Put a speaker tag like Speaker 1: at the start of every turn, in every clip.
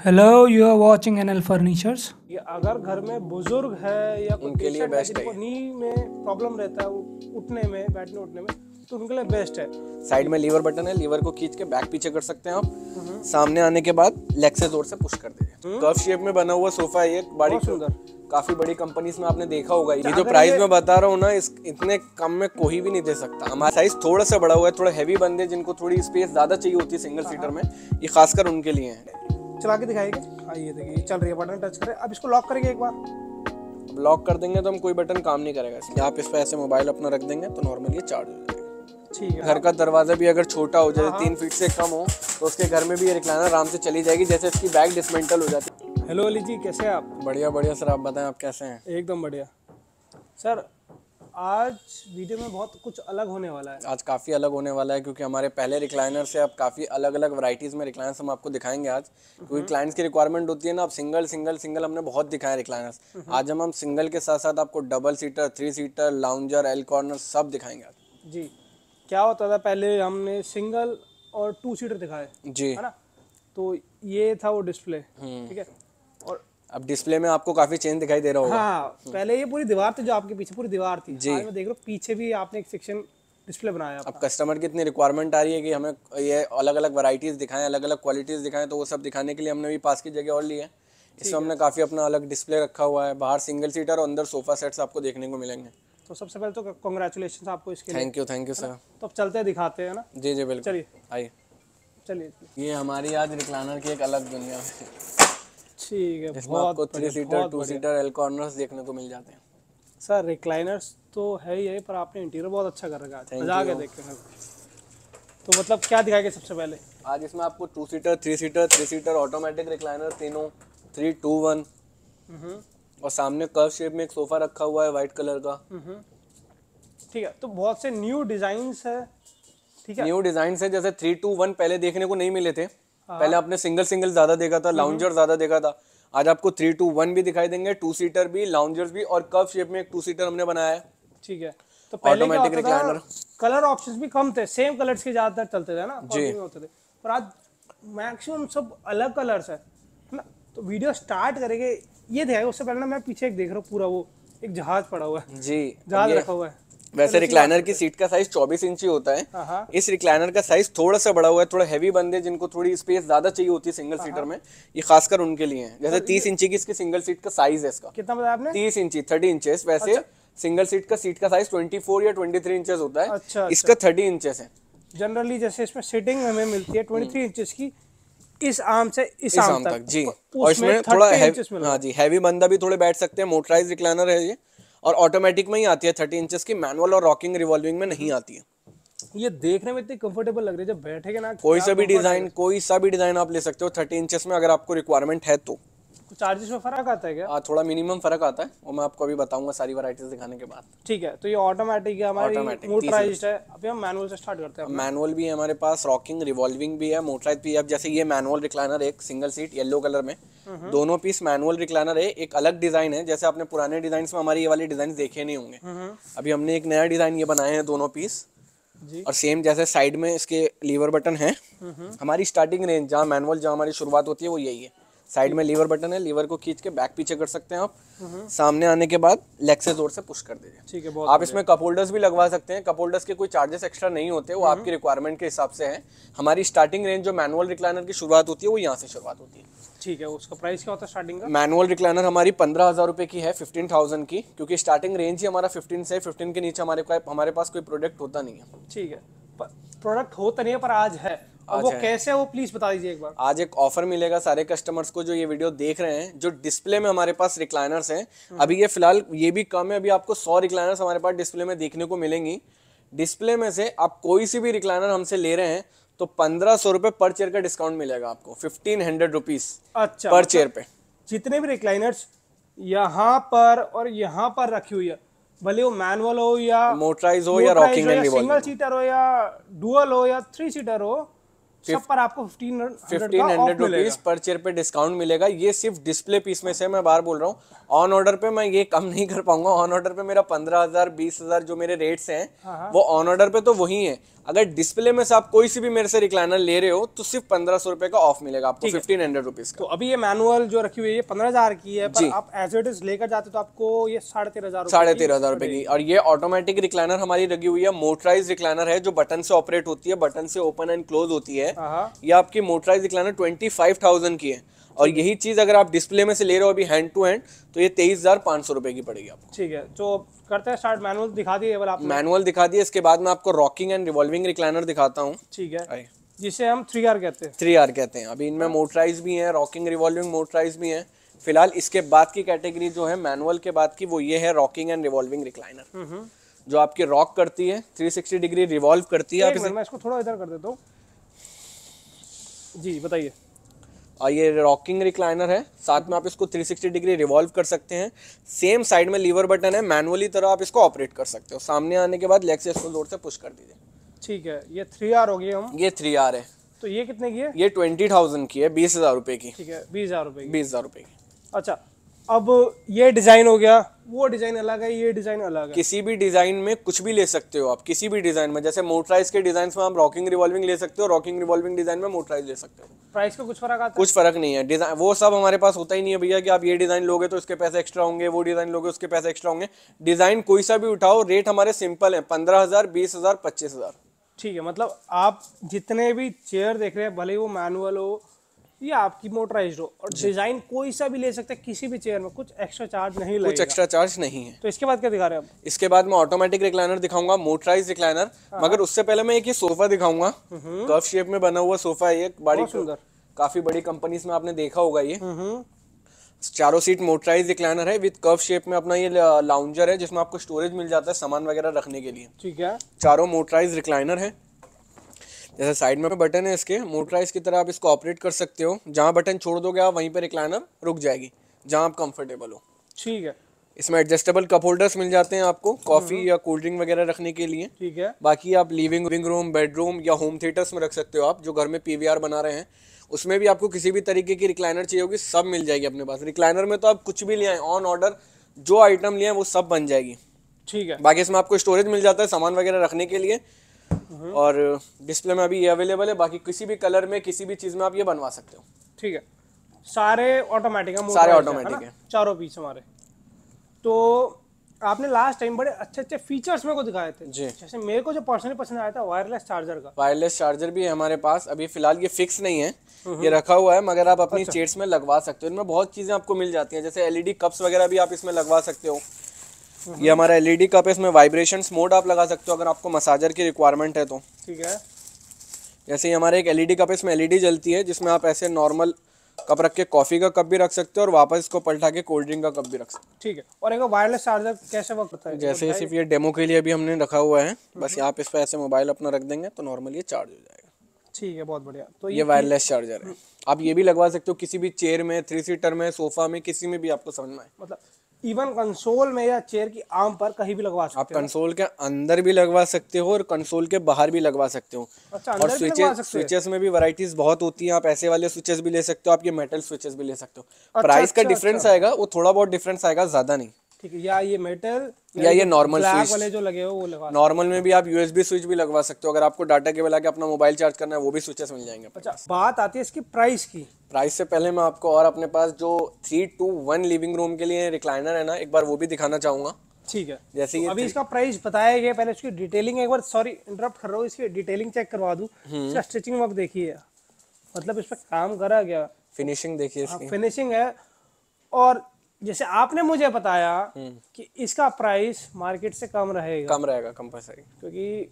Speaker 1: Hello, you are watching NL Furnitures.
Speaker 2: ये अगर घर में बुजुर्ग है या कोई
Speaker 3: उनके लिए
Speaker 2: पेशेंट है
Speaker 3: बेस्ट है
Speaker 2: जिनको नी में प्रॉब्लम रहता है उठने में बैठने उठने में, तो उनके लिए बेस्ट है।
Speaker 3: साइड में लीवर बटन है, लीवर को खींच के बैक पीछे कर सकते हैं आप। सामने आने के बाद लेग से जोर से पुश कर दीजिए। कर्व शेप में बना हुआ सोफा है, ये बड़ी
Speaker 2: बहुत सुंदर।
Speaker 3: काफी बड़ी कंपनीज में आपने देखा होगा। ये जो
Speaker 2: अगर
Speaker 3: प्राइस
Speaker 2: ये-
Speaker 3: मैं बता रहा हूँ ना, इस इतने कम में कोई भी नहीं दे सकता। हमारा साइज थोड़ा सा बड़ा हुआ है, थोड़ा हैवी बंदे जिनको थोड़ी स्पेस ज्यादा चाहिए होती है सिंगल सीटर में, ये खासकर उनके लिए है।
Speaker 2: चला के दिखाएगा। हाँ ये देखिए चल रही है, बटन टच करें। अब इसको लॉक करेंगे एक बार।
Speaker 3: अब लॉक कर देंगे तो हम कोई बटन काम नहीं करेगा इसमें। आप इस पे ऐसे मोबाइल अपना रख देंगे तो नॉर्मली ये चार्ज हो जाएगा।
Speaker 2: ठीक है।
Speaker 3: घर का दरवाजा भी अगर छोटा हो जाए 3 फीट से कम हो तो उसके घर में भी ये रिक्लाइनर आराम से चली जाएगी, जैसे इसकी बैग डिसमेंटल हो जाती है।
Speaker 2: हेलो अली जी, कैसे हैं आप?
Speaker 3: बढ़िया बढ़िया सर, आप बताएं आप कैसे हैं?
Speaker 2: एकदम बढ़िया। सर आज वीडियो में बहुत कुछ अलग होने वाला है।
Speaker 3: आज काफ़ी अलग होने वाला है क्योंकि हमारे पहले रिक्लाइनर से अब काफ़ी अलग अलग वैरायटीज़ में रिक्लाइनर्स हम आपको दिखाएंगे आज, क्योंकि क्लाइंट्स की रिक्वायरमेंट होती है ना। अब सिंगल सिंगल सिंगल हमने बहुत दिखाए रिक्लाइनर्स। आज हम सिंगल के साथ साथ आपको double seater, 3 seater, lounger, L corner सब दिखाएंगे आज।
Speaker 2: जी, क्या होता था पहले हमने सिंगल और 2 सीटर दिखाए,
Speaker 3: जी
Speaker 2: है ना? तो ये था वो डिस्प्ले, ठीक है। और
Speaker 3: अब डिस्प्ले में आपको काफ़ी चेंज दिखाई दे रहा होगा।
Speaker 2: हाँ, पहले ये पूरी दीवार थी, जो आपके पीछे पूरी दीवार थी। आज मैं देख रहा हूँ पीछे भी आपने एक सेक्शन डिस्प्ले बनाया
Speaker 3: अब
Speaker 2: अपना।
Speaker 3: कस्टमर की इतनी रिक्वायरमेंट आ रही है कि हमें ये अलग अलग वैरायटीज़ दिखाएं, अलग अलग क्वालिटीज़ दिखाएं, तो वो सब दिखाने के लिए हमने भी पास की जगह और ली है। इसमें हमने काफ़ी अपना अलग डिस्प्ले रखा हुआ है। बाहर सिंगल सीटर और अंदर सोफ़ा सेट्स आपको देखने को मिलेंगे।
Speaker 2: तो सबसे पहले तो कॉन्ग्रेचुलेशन आपको इसके लिए।
Speaker 3: Thank you sir.
Speaker 2: तो अब चलते हैं, दिखाते हैं ना।
Speaker 3: जी जी बिल्कुल,
Speaker 2: चलिए
Speaker 3: आइए।
Speaker 2: चलिए।
Speaker 3: ये हमारी आज रिक्लाइनर की एक अलग दुनिया है,
Speaker 2: ठीक है,
Speaker 3: जिसमें
Speaker 2: बहुत
Speaker 3: आपको 3
Speaker 2: बढ़िया,
Speaker 3: सीटर,
Speaker 2: बहुत
Speaker 3: 2
Speaker 2: बढ़िया।
Speaker 3: सीटर, एल कॉर्नर्स देखने को मिल जाते हैं।
Speaker 2: सर रिक्लाइनर्स तो है ही है, पर आपने इंटीरियर बहुत अच्छा कर रखा है। मजा आ गया देख के मेरे को। तो मतलब क्या दिखाएंगे सबसे पहले?
Speaker 3: आज इसमें आपको 2 seater, 3 seater, 3 seater automatic recliner तीनों 3-2-1, और सामने कर्व शेप में एक सोफा रखा हुआ है वाइट कलर का।
Speaker 2: ठीक है, तो बहुत से न्यू डिजाइन्स है, ठीक है।
Speaker 3: न्यू डिजाइन है, जैसे 3-2-1 पहले देखने को नहीं मिले थे। पहले आपने सिंगल सिंगल ज्यादा देखा था, लाउंजर ज्यादा देखा था। आज आपको 3-2-1 भी दिखाई देंगे, 2 सीटर भी, लाउंजर्स भी, और कर्व शेप में एक 2 सीटर हमने बनाया है।
Speaker 2: ठीक है, तो पहले क्या
Speaker 3: Automatic
Speaker 2: होता था,
Speaker 3: recliner।
Speaker 2: कलर ऑप्शंस भी कम थे, सेम कलर्स के ज्यादातर चलते थे ना,
Speaker 3: जी।
Speaker 2: कॉपी में होते थे। पर आज मैक्सिमम सब अलग कलर्स है ना। तो वीडियो स्टार्ट करेंगे, ये दिखाएगा। उससे पहले ना मैं पीछे एक देख रहा हूँ, पूरा वो एक जहाज पड़ा हुआ है,
Speaker 3: जी,
Speaker 2: जहाज
Speaker 3: ये
Speaker 2: रखा हुआ है।
Speaker 3: वैसे रिक्लाइनर की सीट का साइज 24 इंची होता है।
Speaker 2: हाँ।
Speaker 3: इस रिक्लाइनर का साइज थोड़ा सा बड़ा हुआ है। थोड़ा हैवी बंदे जिनको थोड़ी स्पेस ज्यादा चाहिए होती है सिंगल सीटर में, ये खासकर उनके लिए है। जैसे 30 इंची की इसकी सिंगल सीट का साइज है इसका।
Speaker 2: कितना बताया आपने?
Speaker 3: 30 इंची, 30 इंचेस। वैसे सिंगल सीट का साइज 24 या 23 इंचेस होता है।
Speaker 2: अच्छा,
Speaker 3: इसका 30 इंचेस है।
Speaker 2: जनरली जैसे इसमें सीटिंग हमें मिलती है 23 इंचेस की, इस आर्म से इस
Speaker 3: आर्म
Speaker 2: आर्म
Speaker 3: तक जी।
Speaker 2: और
Speaker 3: और इसमें थोड़ा
Speaker 2: 30 इंचेस मिल रहा
Speaker 3: हाँ जी, हैवी बंदा भी थोड़े बैठ सकते हैं। मोटराइज रिक्लाइनर है ये, और ऑटोमेटिक में ही आती है 30 इंचेस की। मैनुअल और रॉकिंग रिवॉल्विंग में नहीं आती है।
Speaker 2: है। ये देखने में इतनी कंफर्टेबल लग रही है, जब बैठेगे ना।
Speaker 3: कोई
Speaker 2: क्या
Speaker 3: सा भी
Speaker 2: comfort
Speaker 3: डिजाइन,
Speaker 2: है।
Speaker 3: कोई सा भी डिजाइन आप ले सकते हो 30 इंचेस में, अगर आपको रिक्वायरमेंट है तो।
Speaker 2: कुछ चार्जेस में फर्क आता है क्या?
Speaker 3: थोड़ा मिनिमम फर्क आता है, वो मैं आपको अभी बताऊंगा सारी वैरायटीज दिखाने के बाद।
Speaker 2: ठीक है, तो ये ऑटोमेटिक है हमारी,
Speaker 3: Automatic,
Speaker 2: मोटराइज्ड है। अभी हम मैनुअल से स्टार्ट करते हैं।
Speaker 3: मैनुअल भी है हमारे पास, रॉकिंग रिवॉल्विंग भी है, मोटराइज भी है। अब जैसे ये मैनुअल रिक्लाइनर, एक सिंगल सीट येलो कलर में, दोनों पीस मैनुअल रिक्लाइनर है। एक अलग डिजाइन है, जैसे आपने पुराने डिजाइन में हमारी ये वाले डिजाइन देखे नहीं होंगे। अभी हमने एक नया डिजाइन ये बनाए हैं, दोनों पीस
Speaker 2: जी।
Speaker 3: और सेम। जैसे साइड में इसके लीवर बटन है। हमारी स्टार्टिंग रेंज जहाँ मैनुअल, जहाँ हमारी शुरुआत होती है, वो यही है। साइड में लीवर बटन है, लीवर को खींच के बैक पीछे कर सकते हैं आप। सामने आने के बाद लेग से जोर से पुश कर दीजिए।
Speaker 2: ठीक है, बहुत
Speaker 3: आप इसमें कप होल्डर्स भी लगवा सकते हैं। कप होल्डर्स के कोई चार्जेस एक्स्ट्रा नहीं होते, वो आपकी रिक्वायरमेंट के हिसाब से है। हमारी स्टार्टिंग रेंज जो मैनुअल रिक्लाइनर की शुरुआत होती है, वो यहाँ से शुरुआत होती है।
Speaker 2: ठीक है, उसका प्राइस क्या होता है स्टार्टिंग का?
Speaker 3: मैनुअल रिक्लाइनर हमारी 15,000 रुपए की है, 15,000 की, क्योंकि स्टार्टिंग रेंज ही हमारा 15 से 15 के नीचे हमारे पास कोई प्रोडक्ट होता नहीं है।
Speaker 2: ठीक है, प्रोडक्ट होता नहीं है, पर आज है। और वो कैसे है वो प्लीज बता दीजिए एक बार।
Speaker 3: आज एक ऑफर मिलेगा सारे कस्टमर्स को जो ये वीडियो देख रहे हैं। जो डिस्प्ले में हमारे पास रिक्लाइनर्स हैं, अभी ये फिलहाल ये भी कम है, अभी आपको 100 रिक्लाइनर्स हमारे पास डिस्प्ले में देखने को मिलेंगी। डिस्प्ले में से आप कोई सी भी रिक्लाइनर हमसे ले रहे हैं तो 1,500 रुपए पर चेयर का डिस्काउंट मिलेगा आपको, 1,500 रुपीज
Speaker 2: अच्छा,
Speaker 3: पर चेयर पे।
Speaker 2: जितने भी रिक्लाइनर्स यहाँ पर और यहाँ पर रखी हुई है, भले वो मैनुअल हो या
Speaker 3: मोटराइज हो या rocking and
Speaker 2: single
Speaker 3: revolving,
Speaker 2: seater हो या डुअल हो या 3 सीटर हो, सब पर आपको 1500 का
Speaker 3: 1500
Speaker 2: ऑफ मिलेगा।
Speaker 3: रुपीज पर चेयर पे डिस्काउंट मिलेगा। ये सिर्फ डिस्प्ले पीस में से मैं बार बोल रहा हूँ, ऑन ऑर्डर पे मैं ये कम नहीं कर पाऊंगा। ऑन ऑर्डर पे मेरा 15,000 20,000 जो मेरे रेट्स हैं वो ऑन ऑर्डर पे तो वही है। अगर डिस्प्ले में से आप कोई सी भी मेरे से रिक्लाइनर ले रहे हो तो सिर्फ 1500 रुपए का ऑफ मिलेगा आपको, 1500 रुपीज का।
Speaker 2: तो अभी ये मैनुअल जो रखी हुई है ये 15,000 की है, पर आप एज इट इज लेकर जाते तो आपको ये 13,500
Speaker 3: 13,500 रुपए की। और ये ऑटोमेटिक रिक्लाइनर हमारी लगी हुई है, मोटराइज रिक्लाइनर है जो बटन से ऑपरेट होती है, बटन से ओपन एंड क्लोज होती है। ये आपकी मोटराइज रिक्लाइनर 25,000 की है। और यही चीज अगर आप डिस्प्ले में से ले रहे हो अभी हैंड टू हैंड तो ये 23,500 रुपए की पड़ेगी आपको।
Speaker 2: ठीक है, तो करते हैं स्टार्ट। मैनुअल दिखा दिए आप?
Speaker 3: मैनुअल दिखा दिए, इसके बाद मैं आपको रॉकिंग एंड रिवॉल्विंग रिक्लाइनर दिखाता हूँ।
Speaker 2: ठीक है, जिसे हम 3R कहते हैं।
Speaker 3: 3R कहते हैं। अभी इनमें मोटराइज भी है, रॉकिंग रिवॉल्विंग मोटराइज भी है। फिलहाल इसके बाद की कैटेगरी जो है मैनुअल के बाद की वो ये है रॉकिंग एंड रिवॉल्विंग रिक्लाइनर, जो आपकी रॉक करती है, 360 डिग्री रिवॉल्व करती है।
Speaker 2: मैं इसको थोड़ा इधर कर देता हूँ जी, बताइए।
Speaker 3: और ये रॉकिंग रिक्लाइनर है, साथ में आप इसको 360 डिग्री रिवॉल्व कर सकते हैं। सेम साइड में लीवर बटन है, मैनुअली तरह आप इसको ऑपरेट कर सकते हो। सामने आने के बाद लेग से इसको जोर से पुश कर दीजिए।
Speaker 2: ठीक है, ये 3R हो गई हम।
Speaker 3: ये 3R है।
Speaker 2: तो ये कितने की है?
Speaker 3: ये 20,000 की है, 20,000 रुपए की।
Speaker 2: ठीक है, 20,000 रुपए की।
Speaker 3: 20,000 रुपए की।
Speaker 2: अच्छा, अब ये डिजाइन हो गया, वो डिजाइन अलग है, ये डिजाइन अलग है।
Speaker 3: किसी भी डिजाइन में कुछ भी ले सकते हो आप, किसी भी डिजाइन में। जैसे मोटराइज के डिजाइन में आप रॉकिंग रिवॉल्विंग ले सकते हो, रॉकिंग रिवॉल्विंग डिजाइन में मोटराइज ले सकते हो।
Speaker 2: प्राइस का कुछ फर्क आता है?
Speaker 3: कुछ फर्क नहीं है। डिजाइन वो सब हमारे पास होता ही नहीं है भैया कि आप ये डिजाइन लोगे तो इसके पैसे एक्स्ट्रा होंगे, वो डिजाइन लोगे उसके पैसे एक्स्ट्रा होंगे। डिजाइन कोई सा भी उठाओ, रेट हमारे सिंपल है, 15,000 20,000 25,000।
Speaker 2: ठीक है, मतलब आप जितने भी चेयर देख रहे हैं, भले वो मैनुअल हो या आपकी मोटराइज्ड हो, और डिजाइन कोई सा भी ले सकते हैं किसी भी चेयर में, कुछ एक्स्ट्रा चार्ज नहीं लगेगा।
Speaker 3: कुछ एक्स्ट्रा चार्ज नहीं है।
Speaker 2: तो इसके बाद क्या दिखा रहे हैं आप?
Speaker 3: इसके बाद मैं ऑटोमेटिक रिक्लाइनर दिखाऊंगा, मोटराइज रिक्लाइनर। मगर उससे पहले मैं एक ये सोफा दिखाऊंगा, कर्व शेप में बना हुआ सोफा है। ये बड़ी
Speaker 2: सुंदर,
Speaker 3: काफी बड़ी कंपनीज में आपने देखा होगा। ये चारों सीट मोटराइज रिक्लाइनर है विद कर्व शेप में। अपना ये लाउंजर है जिसमें आपको स्टोरेज मिल जाता है सामान वगैरह रखने के लिए।
Speaker 2: ठीक है,
Speaker 3: चारों मोटराइज रिक्लाइनर है। जैसे साइड में बटन है इसके, मोटराइज की तरह आप इसको ऑपरेट कर सकते हो। जहां बटन छोड़ दोगे आप वहीं पे रिक्लाइनर रुक जाएगी, जहां आप कंफर्टेबल हो।
Speaker 2: ठीक है।
Speaker 3: इसमें एडजस्टेबल कप होल्डर्स मिल जाते हैं आपको कॉफी या कोल्ड ड्रिंक वगैरह रखने के लिए।
Speaker 2: ठीक है,
Speaker 3: बाकी आप लिविंग रूम, बेडरूम या होम थिएटर्स में रख सकते हो। आप जो घर में पीवीआर बना रहे हैं उसमें भी आपको किसी भी तरीके की रिक्लाइनर चाहिए होगी, सब मिल जाएगी अपने पास। रिक्लाइनर में तो आप कुछ भी ले आए, ऑन ऑर्डर जो आइटम लिए वो सब बन जाएगी।
Speaker 2: ठीक है।
Speaker 3: बाकी इसमें आपको स्टोरेज मिल जाता है सामान वगैरह रखने के लिए। और डिस्प्ले में अभी ये अवेलेबल है। बाकी किसी भी कलर में, किसी भी चीज में आप ये बनवा सकते हो।
Speaker 2: ठीक है, सारे ऑटोमेटिक है,
Speaker 3: सारे ऑटोमेटिक है,
Speaker 2: चारों पीस हमारे। तो आपने लास्ट टाइम बड़े अच्छे अच्छे फीचर्स मेरे को दिखाए थे
Speaker 3: जी।
Speaker 2: जैसे मेरे को जो पर्सनली पसंद आया था वायरलेस चार्जर का।
Speaker 3: वायरलेस चार्जर भी है हमारे पास। अभी फिलहाल ये फिक्स नहीं है, ये रखा हुआ है, मगर आप अपनी चेयर्स में लगवा सकते हो। इनमें बहुत चीजें आपको मिल जाती हैं, जैसे एलईडी कप्स वगैरह भी आप इसमें लगवा सकते हो। ये हमारा एलईडी कप है, इसमें वाइब्रेशंस मोड आप लगा सकते हो अगर आपको मसाजर की रिक्वायरमेंट है तो।
Speaker 2: ठीक है,
Speaker 3: जैसे हमारा एक एलईडी कप है, इसमें एलईडी जलती है, जिसमें आप ऐसे नॉर्मल कप रख के कॉफी का कप भी रख सकते हो और वापस इसको पलटा के कोल्ड ड्रिंक का कप भी रख सकते हो।
Speaker 2: ठीक है। और एक वायरलेस चार्जर कैसे वर्क करता है?
Speaker 3: जैसे सिर्फ ये डेमो के लिए अभी हमने रखा हुआ है, बस यहाँ पे इस पे ऐसे मोबाइल अपना रख देंगे तो नॉर्मली ये चार्ज हो जाएगा।
Speaker 2: ठीक है, बहुत बढ़िया। तो
Speaker 3: ये वायरलेस चार्जर है, आप ये भी लगवा सकते हो किसी भी चेयर में, 3 सीटर में, सोफा में, किसी में भी आपको समझ में आए।
Speaker 2: मतलब इवन कंसोल में या चेयर की आर्म पर कहीं भी लगवा सकते
Speaker 3: आप कंसोल के अंदर भी लगवा सकते हो और कंसोल के बाहर भी लगवा सकते हो।
Speaker 2: अच्छा,
Speaker 3: और
Speaker 2: अंदर भी लगवा सकते हैं?
Speaker 3: स्विचेस में भी वैरायटीज बहुत होती हैं। आप ऐसे वाले स्विचेस भी ले सकते हो, आप ये मेटल स्विचेस भी ले सकते हो। प्राइस का डिफरेंस आएगा, वो थोड़ा बहुत डिफरेंस आएगा, ज्यादा नहीं।
Speaker 2: ठीक है, या ये मेटल
Speaker 3: या ये नॉर्मल
Speaker 2: ब्लैक वाले जो लगे हो वो लगा।
Speaker 3: नॉर्मल में भी आप यूएसबी स्विच भी लगवा सकते हो। अगर आपको डाटा केबल आके अपना मोबाइल चार्ज करना है वो भी स्विचेस मिल जाएंगे।
Speaker 2: अच्छा, बात आती है इसकी प्राइस की।
Speaker 3: प्राइस से पहले मैं आपको और अपने पास जो 3-2-1 लिविंग रूम के लिए रिक्लाइनर है ना, एक बार वो भी दिखाना चाहूंगा।
Speaker 2: ठीक है,
Speaker 3: जैसे
Speaker 2: तो अभी इसका प्राइस बताया गया, पहले इसकी डिटेलिंग एक बार, सॉरी इंटरप्ट कर रहा हूँ, इसकी डिटेलिंग चेक करवा दूं। इसका स्टिचिंग वर्क देखिए, मतलब इस पर काम करा गया,
Speaker 3: फिनिशिंग देखिए इसकी,
Speaker 2: फिनिशिंग है। और जैसे आपने मुझे बताया कि इसका प्राइस मार्केट से कम रहेगा।
Speaker 3: कम रहेगा कंपल्सरी,
Speaker 2: क्योंकि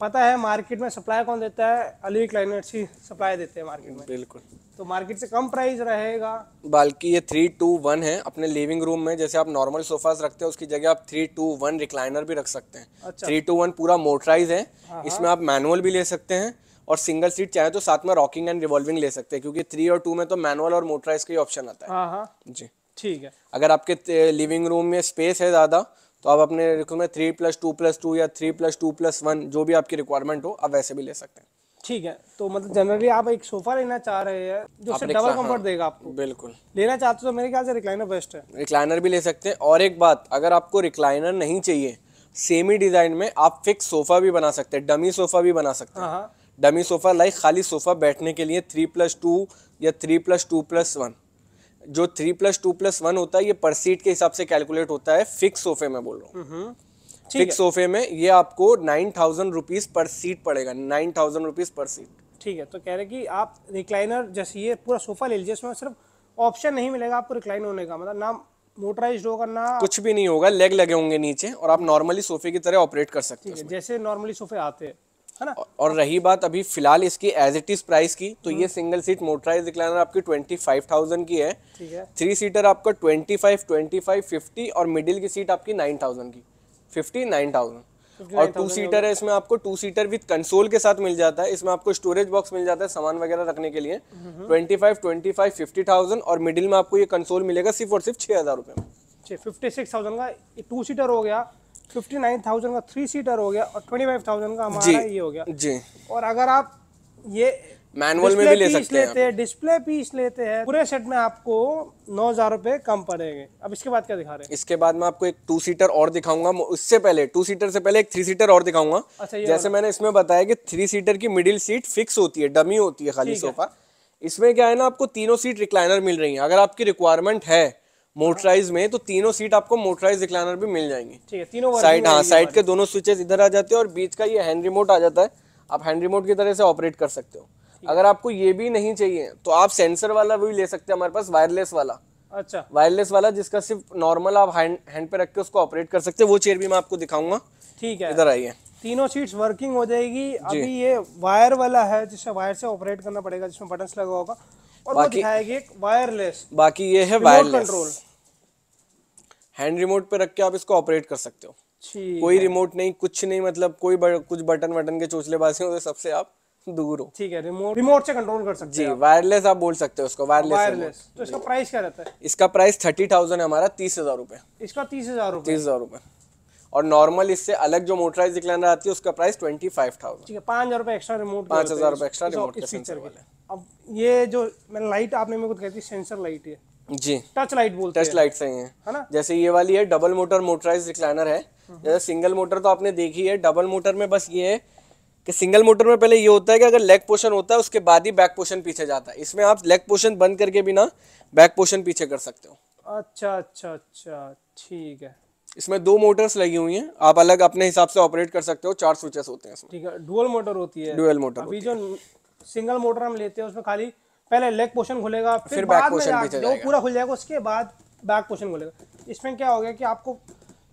Speaker 2: पता है मार्केट में सप्लाई कौन देता है, अली रिक्लाइनर्स ही सप्लाई देते हैं मार्केट में।
Speaker 3: बिल्कुल,
Speaker 2: तो मार्केट से कम प्राइस रहेगा।
Speaker 3: बल्कि ये 3-2-1 है। अपने लिविंग रूम में जैसे आप नॉर्मल सोफास रखते हो उसकी जगह आप 3-2-1 रिक्लाइनर भी रख सकते हैं।
Speaker 2: अच्छा।
Speaker 3: 3-2-1 पूरा मोटराइज है। इसमें आप मैनुअल भी ले सकते हैं और सिंगल सीट चाहे तो साथ में रॉकिंग एंड रिवॉल्विंग ले सकते हैं, क्योंकि 3 और 2 में तो मैनुअल और मोटराइज का ही ऑप्शन आता है।
Speaker 2: हाँ,
Speaker 3: जी,
Speaker 2: ठीक है।
Speaker 3: अगर आपके लिविंग रूम में स्पेस है ज़्यादा तो आप अपने में 3+2+2 या 3+2+1 जो भी आपकी रिक्वायरमेंट हो आप वैसे भी ले सकते हैं।
Speaker 2: ठीक है, तो मतलब जनरली आप एक सोफा लेना चाह रहे हैं जो सिर्फ डबल कंफर्ट देगा आपको,
Speaker 3: बिल्कुल
Speaker 2: लेना चाहते हो तो मेरे ख्याल से रिक्लाइनर बेस्ट है।
Speaker 3: रिक्लाइनर भी ले सकते हैं। और एक बात, अगर आपको रिक्लाइनर नहीं चाहिए, सेम ही डिजाइन में आप फिक्स सोफा भी बना सकते हैं, डमी सोफा भी बना सकते हैं।
Speaker 2: हाँ,
Speaker 3: डमी सोफा लाइक खाली सोफा बैठने के लिए 3+2 या 3+2+1। जो 3+2+1 होता है ये पर सीट के हिसाब से कैलकुलेट होता है। फिक्स सोफे में बोल रहा हूँ, फिक्स सोफे में ये आपको 9,000 रुपीज पर सीट पड़ेगा, 9,000 रुपीज पर सीट।
Speaker 2: ठीक है, तो कह रहे कि आप रिक्लाइनर जैसे ये पूरा सोफा ले लीजिए, इसमें सिर्फ ऑप्शन नहीं मिलेगा आपको रिक्लाइन होने का, मतलब ना मोटराइज्ड होगा ना
Speaker 3: कुछ भी नहीं होगा, लेग लगे होंगे नीचे और आप नॉर्मली सोफे की तरह ऑपरेट कर सकते हैं।
Speaker 2: जैसे नॉर्मली सोफे आते हैं, है ना।
Speaker 3: और रही बात अभी फिलहाल इसकी एज इट इज प्राइस की, तो ये सिंगल सीट मोटराइज रिक्लाइनर आपकी 25,000 की है।
Speaker 2: ठीक है,
Speaker 3: 3 सीटर आपका 25, 50 और मिडिल की सीट आपकी 9,000 की, 59,000। और 2 सीटर है, इसमें आपको 2 सीटर विद कंसोल के साथ मिल जाता है। इसमें आपको स्टोरेज बॉक्स मिल जाता है सामान वगैरह रखने के लिए। 25, 50,000 और मिडिल में आपको ये कंसोल मिलेगा सिर्फ और सिर्फ 6,000 रुपये में।
Speaker 2: 56,000 का 2 सीटर हो गया, 59,000 का 3 सीटर हो गया और 25,000 का हमारा ये हो गया
Speaker 3: जी।
Speaker 2: और अगर आप ये
Speaker 3: मैनुअल में भी ले सकते हैं,
Speaker 2: डिस्प्ले पीस लेते हैं, पूरे सेट में आपको 9,000 रुपए कम पड़ेंगे। अब इसके बाद क्या दिखा रहे हैं?
Speaker 3: इसके बाद मैं आपको एक 2 सीटर और दिखाऊंगा। उससे पहले 2 सीटर से पहले एक 3 सीटर और दिखाऊंगा।
Speaker 2: अच्छा,
Speaker 3: जैसे मैंने इसमें बताया कि 3 सीटर की मिडिल सीट फिक्स होती है, डमी होती है खाली सोफा। इसमें क्या है ना, आपको तीनों सीट रिक्लाइनर मिल रही है। अगर आपकी रिक्वायरमेंट है मोटराइज में तो तीनों सीट आपको मोटराइज रिक्लाइनर भी मिल जाएंगी।
Speaker 2: ठीक है, तीनों
Speaker 3: साइड, हाँ साइड के दोनों स्विचेस इधर आ जाते हैं और बीच का ये हैंड रिमोट आ जाता है। आप हैंड रिमोट की तरह से ऑपरेट कर सकते हो। अगर आपको ये भी नहीं चाहिए तो आप सेंसर वाला भी ले सकते हैं हमारे पास, वायरलेस वाला।
Speaker 2: अच्छा,
Speaker 3: वायरलेस वाला जिसका सिर्फ नॉर्मल आप हैंड पे रख के उसको ऑपरेट कर सकते हैं। वो चेयर भी मैं आपको दिखाऊंगा।
Speaker 2: ठीक है,
Speaker 3: इधर आइए।
Speaker 2: तीनों सीट्स वर्किंग हो जाएगी। अभी ये वायर वाला है जिससे वायर से ऑपरेट करना पड़ेगा, जिसमें बटन्स लगा होगा और वो दिखाएगी एक वायरलेस।
Speaker 3: बाकी ये है वायरलेस
Speaker 2: कंट्रोल,
Speaker 3: हैंड रिमोट पे रख के आप इसको ऑपरेट कर सकते हो। कोई रिमोट नहीं, कुछ नहीं, मतलब कोई कुछ बटन के चोचलेबाजी हो सबसे आप दूर हो।
Speaker 2: ठीक है, रिमोट से कंट्रोल कर सकते
Speaker 3: हैं जी। वायरलेस आप बोल सकते हो उसको, वायरलेस।
Speaker 2: तो इसका प्राइस क्या रहता है?
Speaker 3: इसका प्राइस 30,000 है हमारा, 30,000 रुपए।
Speaker 2: इसका 30,000 रुपए।
Speaker 3: 30,000 रुपए। और नॉर्मल इससे अलग जो मोटराइज रिक्लाइनर आती है उसका प्राइस 25,000।
Speaker 2: ठीक है, 5,000 रुपए एक्स्ट्रा रिमोट,
Speaker 3: 5,000 रुपए एक्स्ट्रा रिमोट के सेंसर वाले।
Speaker 2: अब ये जो मैंने लाइट आपने मेरे को कहती है सेंसर लाइट है
Speaker 3: जी,
Speaker 2: टच लाइट बोलते हैं।
Speaker 3: टच लाइट सही है
Speaker 2: ना।
Speaker 3: जैसे ये वाली है डबल मोटर मोटराइज रिक्लाइनर है। जैसे सिंगल मोटर तो आपने देखी है, डबल मोटर में बस ये है कि सिंगल मोटर में पहले ये होता है कि अगर लेग पोर्शन होता है उसके बाद ही बैक पोर्शन पीछे जाता है। इसमें आप लेग पोर्शन बंद करके भी ना बैक पोर्शन पीछे कर सकते हो।
Speaker 2: अच्छा अच्छा अच्छा, ठीक है।
Speaker 3: इसमें 2 मोटर्स लगी हुई हैं, आप अलग अपने हिसाब से ऑपरेट कर सकते हो। 4 स्विचेस होते हैं इसमें।
Speaker 2: ठीक है, डुअल मोटर होती है।
Speaker 3: Dual motor.
Speaker 2: अभी जो सिंगल मोटर हम लेते हैं उसमें खाली पहले लेग पोर्शन खुलेगा, फिर
Speaker 3: बैक
Speaker 2: बाद में
Speaker 3: पोर्शन पीछे
Speaker 2: जो पूरा खुल जाएगा उसके बाद बैक पोर्शन खुलेगा। इसमें क्या हो गया कि आपको